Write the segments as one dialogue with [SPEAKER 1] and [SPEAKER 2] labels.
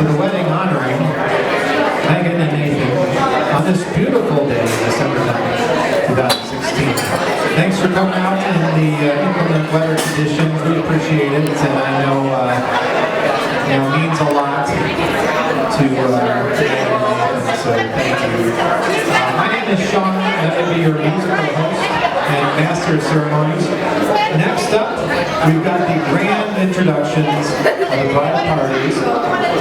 [SPEAKER 1] to the wedding honoring Megan and Nathan on this beautiful day, December 9th, 2016. Thanks for coming out in the inclement weather conditions. We appreciate it, and I know it means a lot to Megan and Nathan, so thank you. My name is Sean, and I'm going to be your musical host and master of ceremonies. Next up, we've got the grand introductions of the bride parties.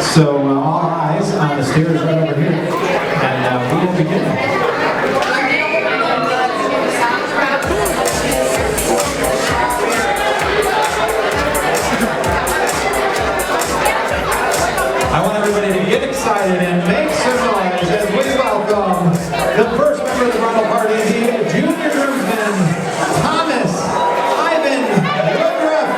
[SPEAKER 1] So all eyes on the stairs right over here, and we will begin. I want everybody to get excited and make some noise as we welcome the first member of the bridal party, the junior groomsmen, Thomas, Ivan, Woodruff.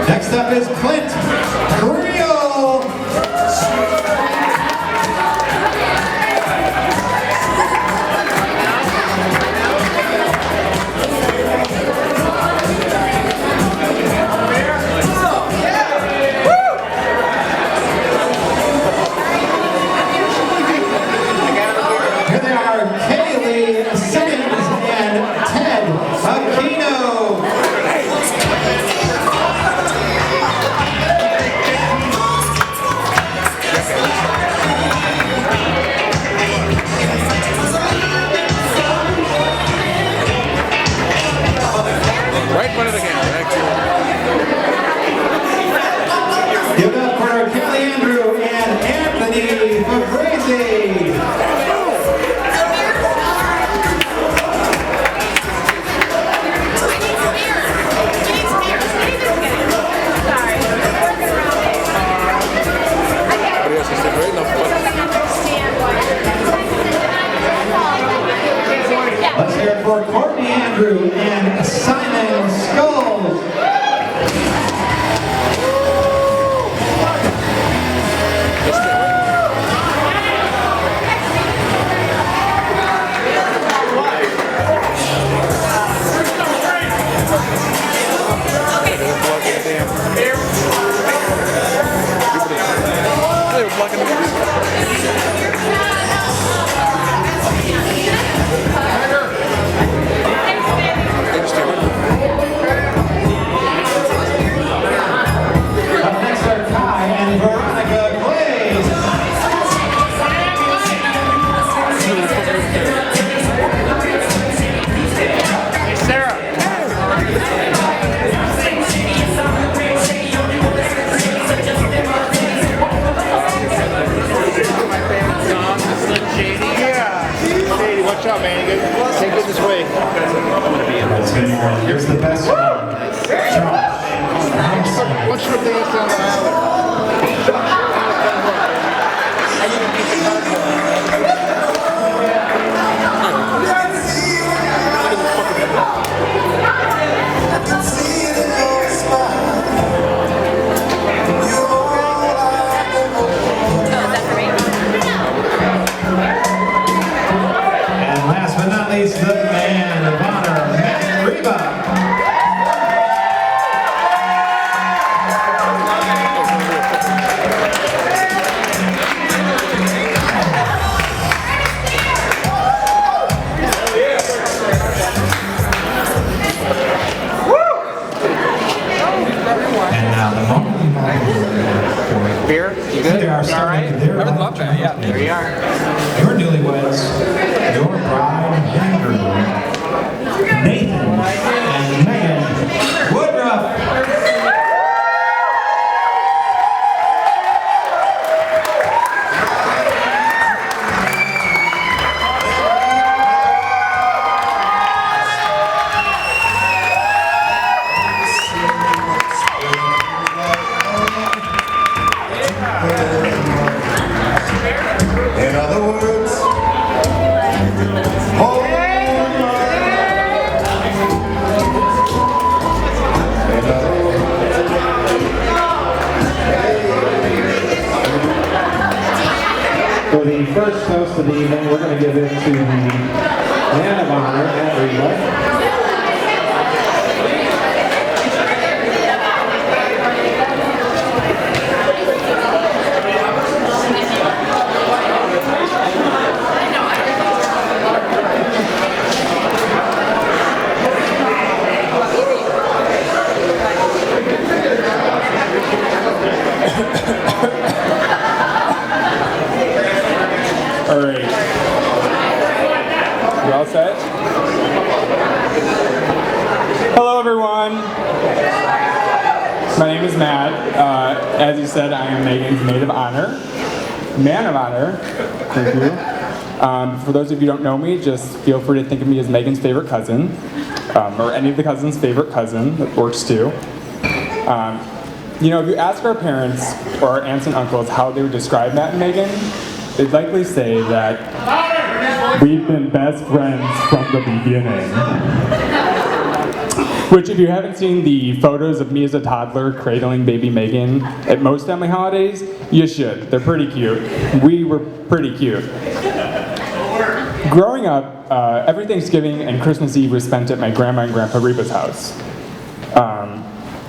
[SPEAKER 1] Next up is Clint Creel. Give it up for Kelly Andrew and Anthony Fabrizi. Let's hear it for Courtney Andrew and Simon Scholes.
[SPEAKER 2] Watch out, man. Take it this way.
[SPEAKER 1] Here's the best one.
[SPEAKER 2] What's your dance on the island?
[SPEAKER 1] The man of honor, Matt Reba. And now the moment.
[SPEAKER 2] Beer? You good?
[SPEAKER 1] They are starting.
[SPEAKER 2] I would love that, yeah. There you are.
[SPEAKER 1] Your newlyweds, your bride and groom, Nathan and Megan Woodruff.
[SPEAKER 3] In other words, hold on.
[SPEAKER 1] For the first toast of the evening, we're going to give it to the man of honor, Ilinois.
[SPEAKER 4] All right. You all set? Hello, everyone. My name is Matt. As you said, I am Megan's maid of honor. Man of honor. Thank you. For those of you who don't know me, just feel free to think of me as Megan's favorite cousin, or any of the cousins' favorite cousin. That works too. You know, if you ask our parents or our aunts and uncles how they would describe Matt and Megan, they'd likely say that we've been best friends from the beginning. Which, if you haven't seen the photos of me as a toddler cradling baby Megan at most family holidays, you should. They're pretty cute. We were pretty cute. Growing up, every Thanksgiving and Christmas Eve was spent at my grandma and grandpa Reba's house.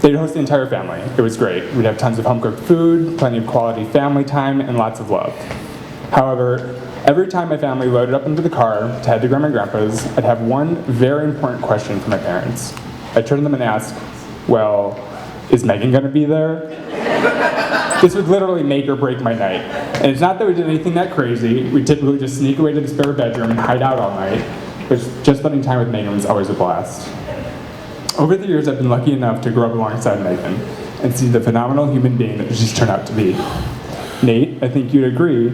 [SPEAKER 4] They'd host the entire family. It was great. We'd have tons of home-cooked food, plenty of quality family time, and lots of love. However, every time my family loaded up into the car to head to Grandma and Grandpa's, I'd have one very important question for my parents. I'd turn to them and ask, well, is Megan gonna be there? This would literally make or break my night. And it's not that we did anything that crazy. We'd typically just sneak away to the spare bedroom and hide out all night, but just spending time with Megan was always a blast. Over the years, I've been lucky enough to grow up alongside Megan and see the phenomenal human being that she's turned out to be. Nate, I think you'd agree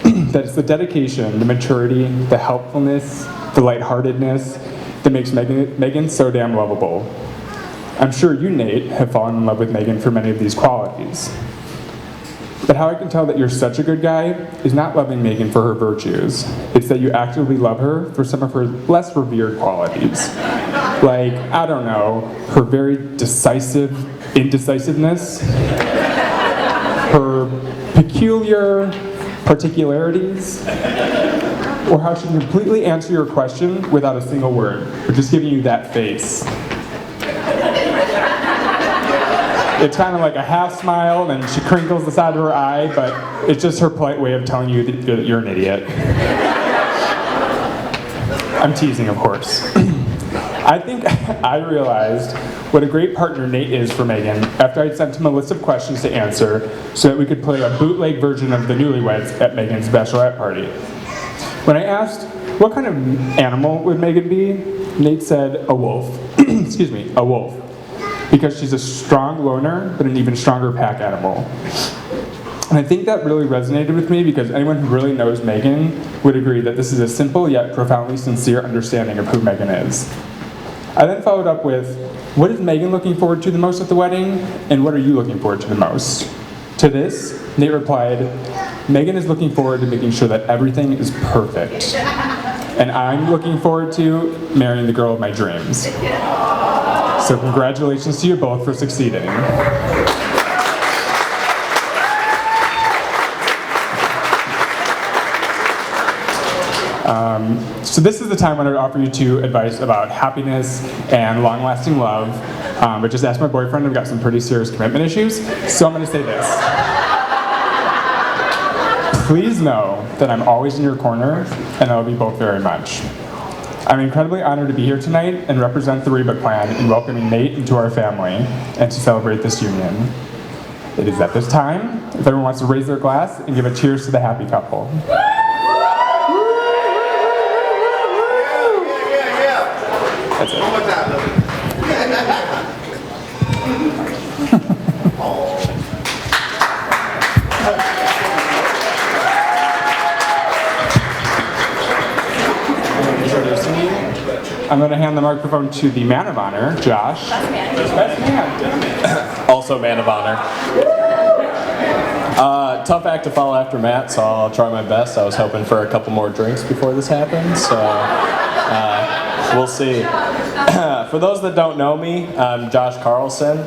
[SPEAKER 4] that it's the dedication, the maturity, the helpfulness, the lightheartedness that makes Megan so damn lovable. I'm sure you, Nate, have fallen in love with Megan for many of these qualities. But how I can tell that you're such a good guy is not loving Megan for her virtues. It's that you actively love her for some of her less revered qualities. Like, I don't know, her very decisive indecisiveness, her peculiar particularities, or how she can completely answer your question without a single word, or just giving you that face. It's kind of like a half smile, and she crinkles the side of her eye, but it's just her polite way of telling you that you're an idiot. I'm teasing, of course. I think I realized what a great partner Nate is for Megan after I'd sent him a list of questions to answer so that we could play a bootleg version of the Newlyweds at Megan's bachelorette party. When I asked, what kind of animal would Megan be? Nate said, a wolf. Excuse me, a wolf. Because she's a strong loner, but an even stronger pack animal. And I think that really resonated with me because anyone who really knows Megan would agree that this is a simple yet profoundly sincere understanding of who Megan is. I then followed up with, what is Megan looking forward to the most at the wedding, and what are you looking forward to the most? To this, Nate replied, Megan is looking forward to making sure that everything is perfect. And I'm looking forward to marrying the girl of my dreams. So congratulations to you both for succeeding. So this is the time when I would offer you two advice about happiness and long-lasting love. But just ask my boyfriend, I've got some pretty serious commitment issues. So I'm gonna say this. Please know that I'm always in your corner, and I love you both very much. I'm incredibly honored to be here tonight and represent the Reba clan in welcoming Nate into our family and to celebrate this union. It is at this time, if everyone wants to raise their glass and give a cheers to the happy couple. That's it. I'm going to hand the microphone to the man of honor, Josh. Best man.
[SPEAKER 5] Also man of honor. Tough act to follow after Matt, so I'll try my best. I was hoping for a couple more drinks before this happened, so we'll see. For those that don't know me, I'm Josh Carlson,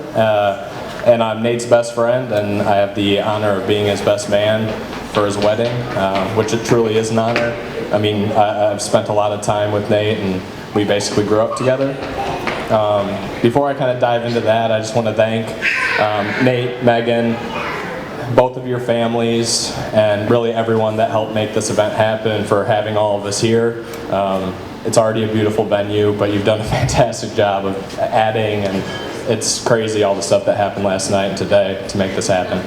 [SPEAKER 5] And I'm Nate's best friend, and I have the honor of being his best man for his wedding, which it truly is an honor. I mean, I've spent a lot of time with Nate, and we basically grew up together. Before I kind of dive into that, I just want to thank Nate, Megan, both of your families, and really everyone that helped make this event happen for having all of us here. It's already a beautiful venue, but you've done a fantastic job of adding, and it's crazy all the stuff that happened last night and today to make this happen.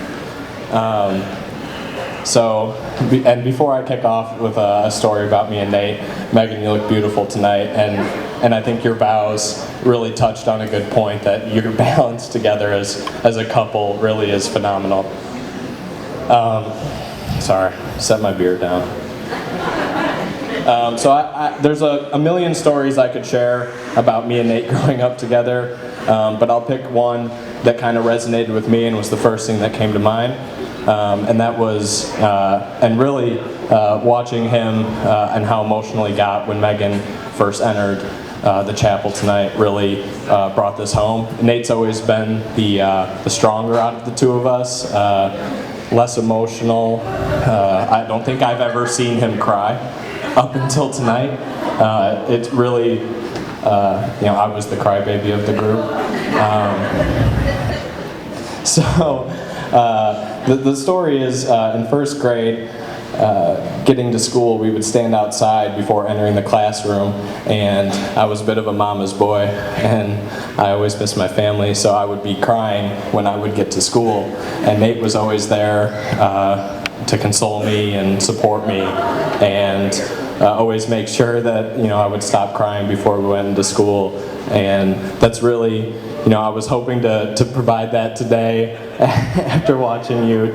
[SPEAKER 5] And before I kick off with a story about me and Nate, Megan, you look beautiful tonight, and I think your vows really touched on a good point, that your balance together as a couple really is phenomenal. Sorry, set my beer down. There's a million stories I could share about me and Nate growing up together, but I'll pick one that kind of resonated with me and was the first thing that came to mind. And that was, watching him and how emotional he got when Megan first entered the chapel tonight really brought this home. Nate's always been the stronger out of the two of us, less emotional. I don't think I've ever seen him cry up until tonight. It really, I was the crybaby of the group. The story is, in first grade, getting to school, we would stand outside before entering the classroom, and I was a bit of a mama's boy, and I always missed my family, so I would be crying when I would get to school, and Nate was always there to console me and support me, and always make sure that I would stop crying before we went into school. And that's really, I was hoping to provide that today after watching you